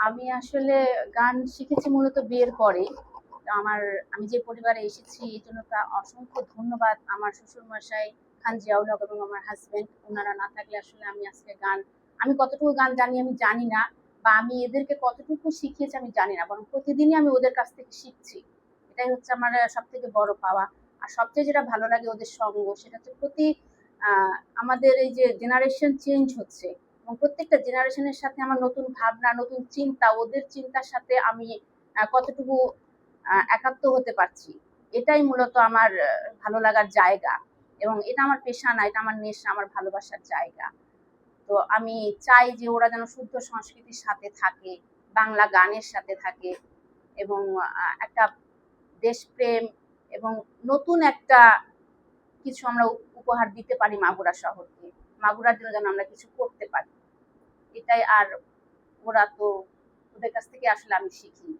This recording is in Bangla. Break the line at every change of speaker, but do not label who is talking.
আমি আসলে গান শিখেছি মূলত বিয়ের পরে। তো আমি যে পরিবারে এসেছি এই জন্য তা অসংখ্য ধন্যবাদ আমার শ্বশুরমশাই খান জিয়াউল হক এবং আমার হাজবেন্ড। ওনারা না থাকলে আসলে আমি কতটুকু গান জানি আমি জানি না, বা আমি এদেরকে কতটুকু শিখিয়েছি আমি জানি না, বরং প্রতিদিনই আমি ওদের কাছ থেকে শিখছি। এটাই হচ্ছে আমার সব থেকে বড় পাওয়া। আর সবচেয়ে যেটা ভালো লাগে ওদের সঙ্গ, সেটা হচ্ছে আমাদের এই যে জেনারেশন চেঞ্জ হচ্ছে, এবং প্রত্যেকটা জেনারেশনের সাথে আমার নতুন ভাবনা, নতুন চিন্তা, ওদের চিন্তার সাথে আমি কতটুকু একাত্ম হতে পারছি, এটাই মূলত আমার ভালো লাগার জায়গা। এবং এটা আমার পেশা না, এটা আমার নেশা, আমার ভালোবাসার জায়গা। তো আমি চাই যে ওরা যেন শুদ্ধ সংস্কৃতির সাথে থাকে, বাংলা গানের সাথে থাকে, এবং একটা দেশপ্রেম এবং নতুন একটা কিছু আমরা উপহার দিতে পারি মাগুরা শহরকে। মাগুরার জন্য যেন আমরা কিছু করতে পারি, এটাই। আর ওরা তো, ওদের কাছ থেকে আসলে আমি শিখি।